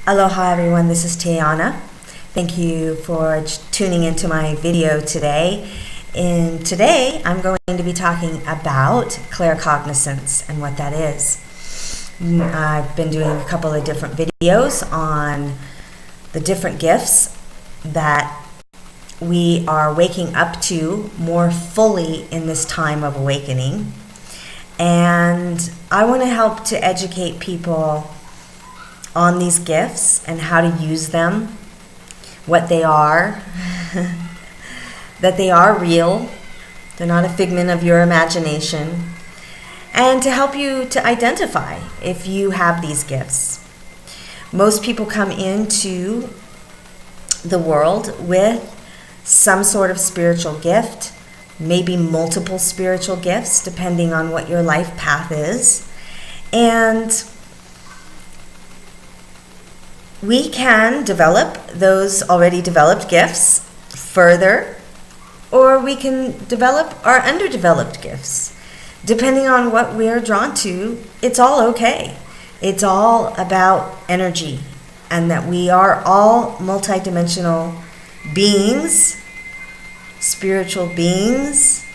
Aloha everyone, this is Teahna. Thank you for tuning into my video today. And today I'm going to be talking about claircognizance and what that is. I've been doing a couple of different videos on the different gifts that we are waking up to more fully in this time of awakening. And I want to help to educate people on these gifts and how to use them, what they are, that they are real, they're not a figment of your imagination, and to help you to identify if you have these gifts. Most people come into the world with some sort of spiritual gift, maybe multiple spiritual gifts, depending on what your life path is. And we can develop those already developed gifts further, or we can develop our underdeveloped gifts. Depending on what we're drawn to, it's all okay. It's all about energy, and that we are all multidimensional beings, spiritual beings,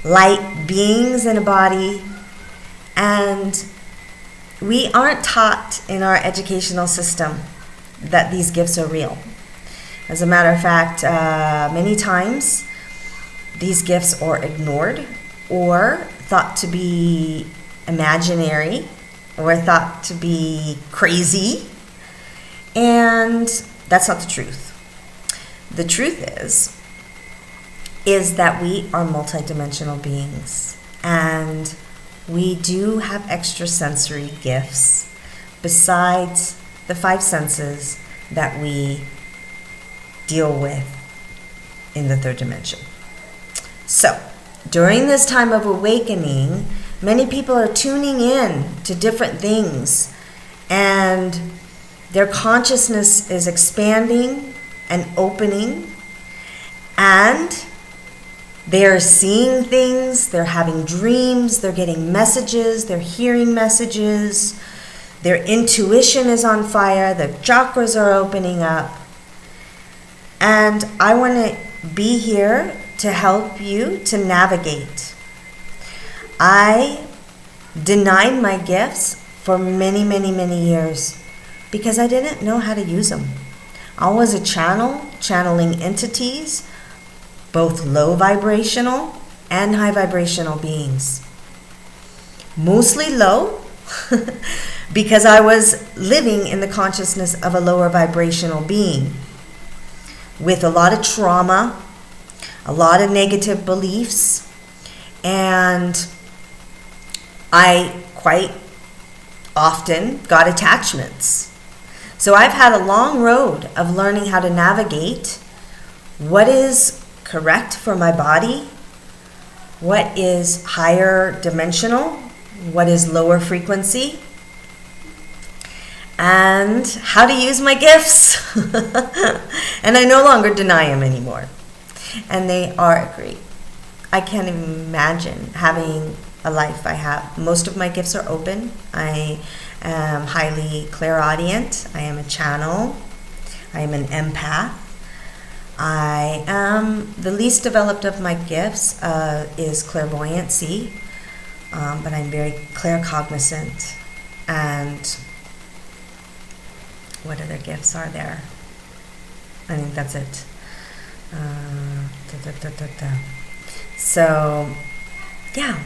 light beings in a body, and we aren't taught in our educational system that these gifts are real. As a matter of fact, many times these gifts are ignored or thought to be imaginary or thought to be crazy, and that's not the truth. The truth is that we are multidimensional beings, and we do have extrasensory gifts besides the 5 senses that we deal with in the 3rd dimension. So, during this time of awakening, many people are tuning in to different things, and their consciousness is expanding and opening, and they're seeing things, they're having dreams, they're getting messages, they're hearing messages, their intuition is on fire, their chakras are opening up. And I want to be here to help you to navigate. I denied my gifts for many, many, many years because I didn't know how to use them. I was a channeling entities, both low vibrational and high vibrational beings. Mostly low, because I was living in the consciousness of a lower vibrational being with a lot of trauma, a lot of negative beliefs, and I quite often got attachments. So I've had a long road of learning how to navigate what is correct for my body, what is higher dimensional, what is lower frequency, and how to use my gifts. And I no longer deny them anymore. And they are great. I can't even imagine having a life I have. Most of my gifts are open. I am highly clairaudient. I am a channel. I am an empath. I am the least developed of my gifts is clairvoyancy, but I'm very claircognizant. And what other gifts are there? I think that's it. So, yeah.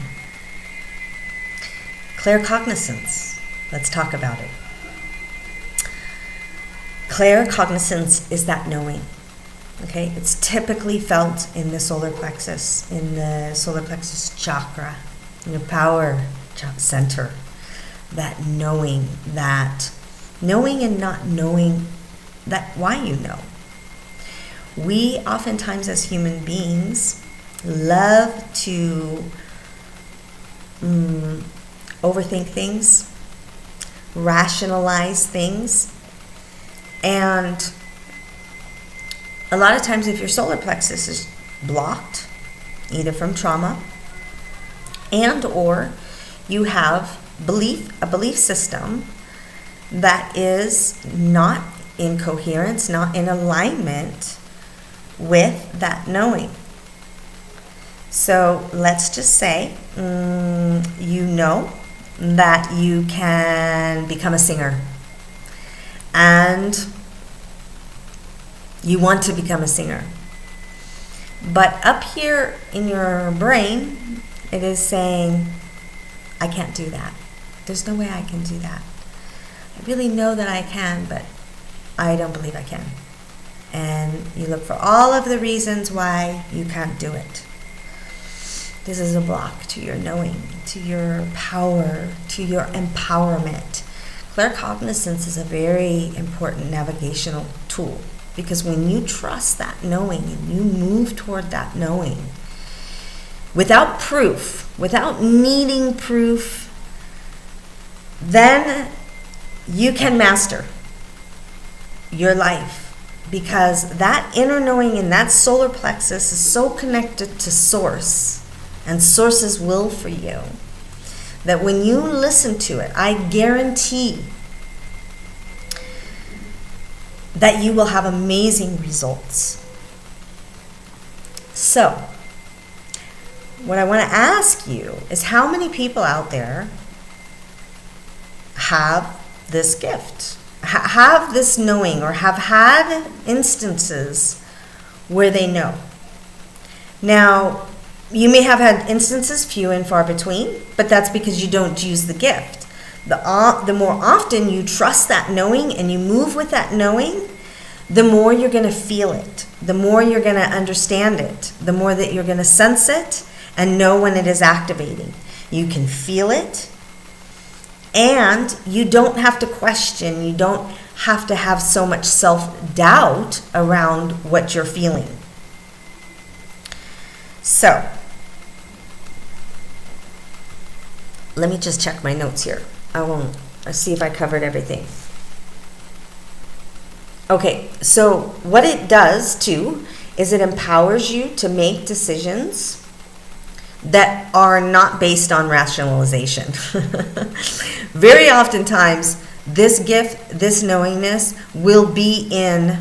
Claircognizance. Let's talk about it. Claircognizance is that knowing. Okay, it's typically felt in the solar plexus chakra, in your power center. That knowing and not knowing that why you know. We oftentimes as human beings love to overthink things, rationalize things, and a lot of times if your solar plexus is blocked, either from trauma and or you have a belief system that is not in coherence, not in alignment with that knowing. So let's just say you know that you can become a singer, and you want to become a singer. But up here in your brain, it is saying, I can't do that. There's no way I can do that. I really know that I can, but I don't believe I can. And you look for all of the reasons why you can't do it. This is a block to your knowing, to your power, to your empowerment. Claircognizance is a very important navigational tool, because when you trust that knowing and you move toward that knowing without proof, without needing proof, then you can master your life, because that inner knowing in that solar plexus is so connected to Source and Source's will for you that when you listen to it, I guarantee that you will have amazing results. So, what I want to ask you is, how many people out there have this gift, have this knowing, or have had instances where they know? Now, you may have had instances few and far between, but that's because you don't use the gift. The more often you trust that knowing and you move with that knowing, the more you're going to feel it, the more you're going to understand it, the more that you're going to sense it and know when it is activating. You can feel it, and you don't have to question, you don't have to have so much self-doubt around what you're feeling. So, let me just check my notes here. I'll see if I covered everything. Okay, so what it does too is it empowers you to make decisions that are not based on rationalization. Very oftentimes, this gift, this knowingness will be in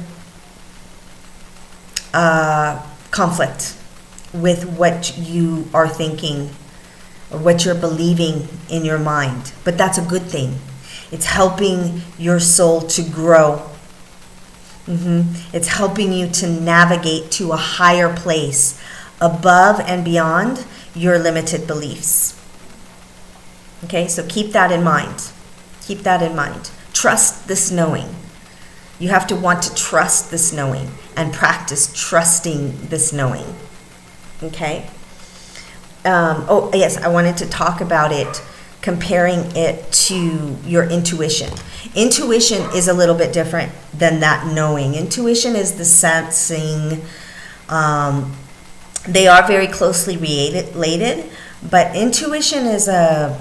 conflict with what you are thinking or what you're believing in your mind. But that's a good thing. It's helping your soul to grow. It's helping you to navigate to a higher place above and beyond your limited beliefs. Okay, so keep that in mind. Keep that in mind. Trust this knowing. You have to want to trust this knowing and practice trusting this knowing. Okay? Oh, yes, I wanted to talk about it, comparing it to your intuition. Intuition is a little bit different than that knowing. Intuition is the sensing. They are very closely related, but intuition is a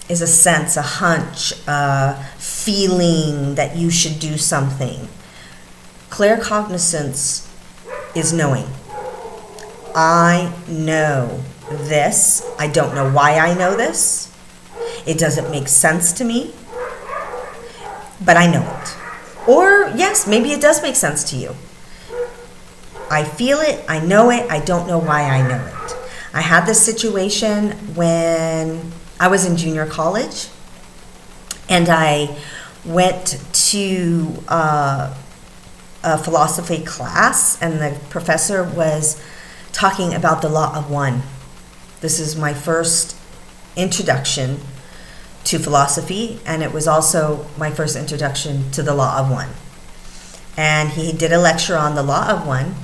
sense, a hunch, a feeling that you should do something. Claircognizance is knowing. I know this. I don't know why I know this. It doesn't make sense to me, but I know it. Or yes, maybe it does make sense to you. I feel it, I know it, I don't know why I know it. I had this situation when I was in junior college, and I went to a philosophy class, and the professor was talking about the law of one. This is my first introduction to philosophy, and it was also my first introduction to the law of one. And he did a lecture on the law of one,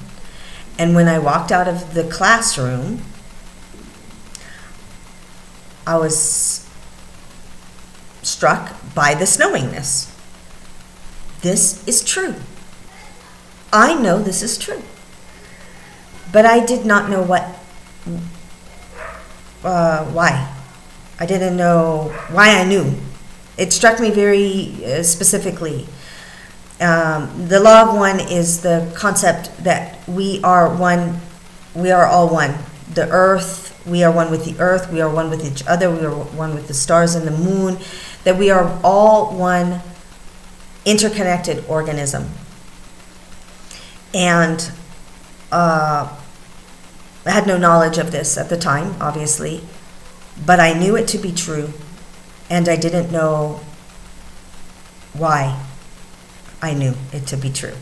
and when I walked out of the classroom, I was struck by this knowingness. This is true. I know this is true. But I did not know why. I didn't know why I knew. It struck me very specifically. The law of one is the concept that we are one, we are all one. The earth, we are one with the earth, we are one with each other, we are one with the stars and the moon, that we are all one interconnected organism. And I had no knowledge of this at the time, obviously, but I knew it to be true, and I didn't know why I knew it to be true.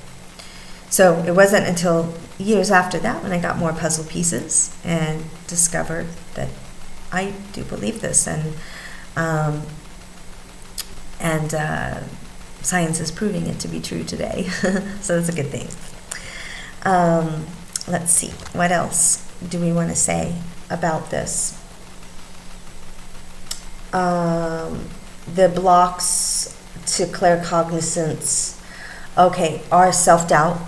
So it wasn't until years after that when I got more puzzle pieces and discovered that I do believe this, and science is proving it to be true today. So that's a good thing. Let's see, what else do we want to say about this? The blocks to claircognizance, okay, are self-doubt.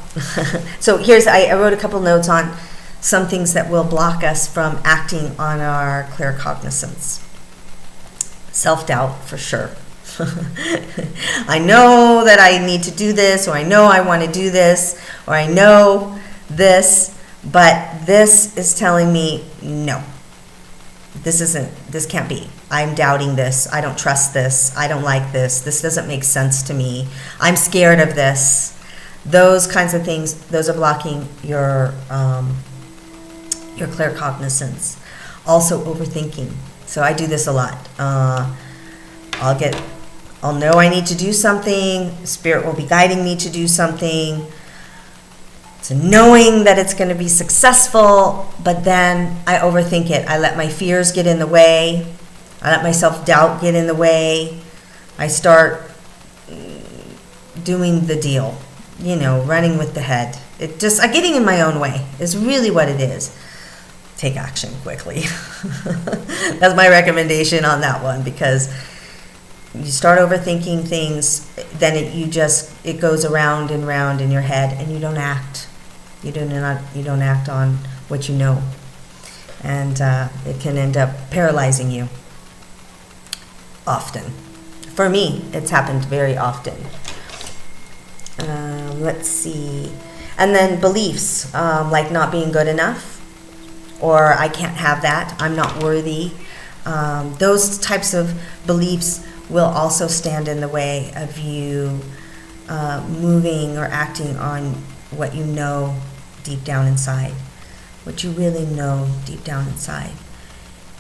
So I wrote a couple notes on some things that will block us from acting on our claircognizance. Self-doubt, for sure. I know that I need to do this, or I know I want to do this, or I know this, but this is telling me no. This can't be. I'm doubting this. I don't trust this. I don't like this. This doesn't make sense to me. I'm scared of this. Those kinds of things, those are blocking your claircognizance. Also overthinking. So I do this a lot. I'll know I need to do something. Spirit will be guiding me to do something. So knowing that it's going to be successful, but then I overthink it. I let my fears get in the way. I let my self-doubt get in the way. I start doing the deal, running with the head. I'm getting in my own way is really what it is. Take action quickly. That's my recommendation on that one, because you start overthinking things, then it goes around and round in your head, and you don't act. You don't act on what you know, and it can end up paralyzing you. Often, for me, it's happened very often. Let's see, and then beliefs like not being good enough, or I can't have that. I'm not worthy. Those types of beliefs will also stand in the way of you moving or acting on what you know deep down inside, what you really know deep down inside.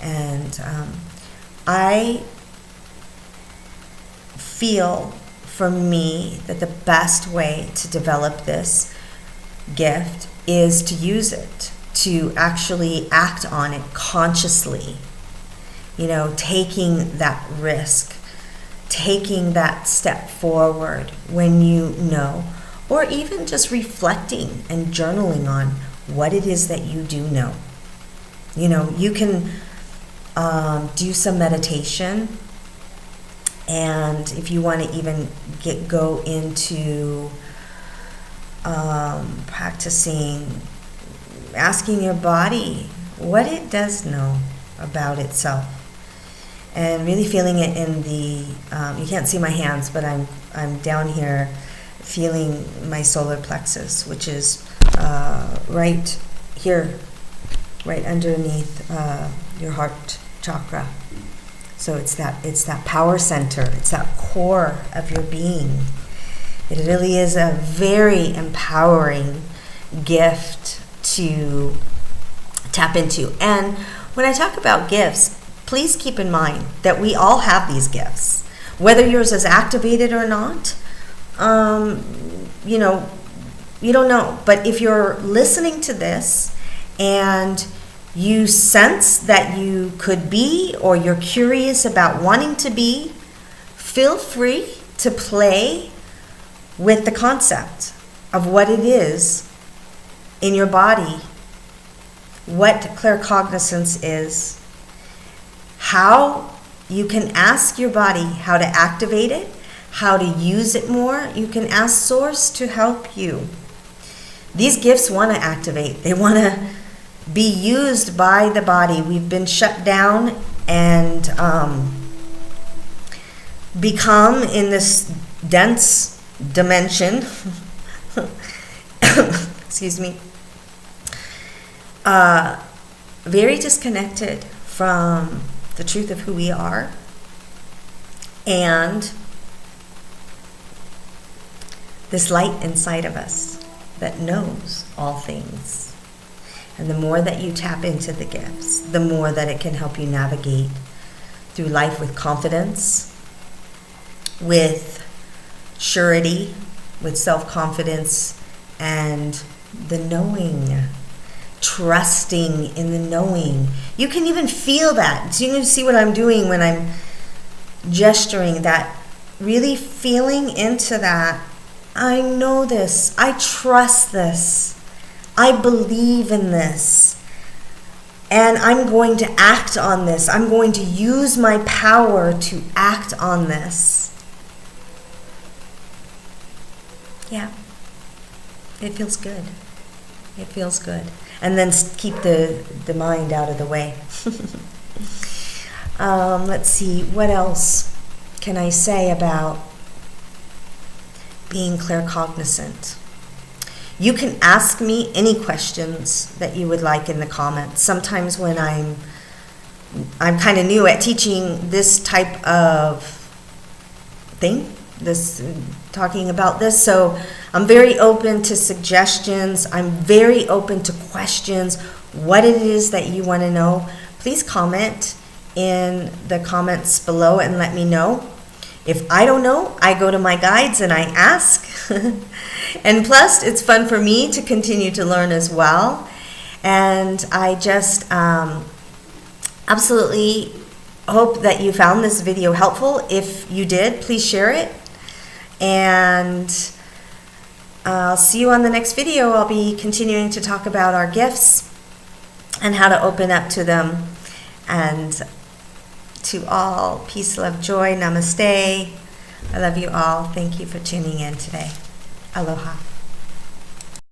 And I feel, for me, that the best way to develop this gift is to use it, to actually act on it consciously, taking that risk, taking that step forward when you know, or even just reflecting and journaling on what it is that you do know. You can do some meditation, and if you want to even go into practicing, asking your body what it does know about itself, and really feeling it in the, you can't see my hands, but I'm down here feeling my solar plexus, which is right here, right underneath your heart chakra. So it's that power center, it's that core of your being. It really is a very empowering gift to tap into. And when I talk about gifts, please keep in mind that we all have these gifts, whether yours is activated or not. You don't know. But if you're listening to this and you sense that you could be, or you're curious about wanting to be, feel free to play with the concept of what it is in your body, what claircognizance is, how you can ask your body how to activate it, how to use it more. You can ask Source to help you. These gifts want to activate. They want to be used by the body. We've been shut down and become in this dense dimension, excuse me, very disconnected from the truth of who we are, and this light inside of us that knows all things. And the more that you tap into the gifts, the more that it can help you navigate through life with confidence, with surety, with self-confidence, and the knowing, trusting in the knowing. You can even feel that. So you can see what I'm doing when I'm gesturing, that really feeling into that. I know this. I trust this. I believe in this. And I'm going to act on this. I'm going to use my power to act on this. Yeah. It feels good. It feels good. And then keep the mind out of the way. Let's see, what else can I say about being claircognizant? You can ask me any questions that you would like in the comments. Sometimes when I'm kind of new at teaching this type of thing, talking about this, so I'm very open to suggestions. I'm very open to questions. What it is that you want to know, please comment in the comments below and let me know. If I don't know, I go to my guides and I ask. And plus, it's fun for me to continue to learn as well. And I just absolutely hope that you found this video helpful. If you did, please share it. And I'll see you on the next video. I'll be continuing to talk about our gifts and how to open up to them. And to all, peace, love, joy, namaste. I love you all. Thank you for tuning in today. Aloha.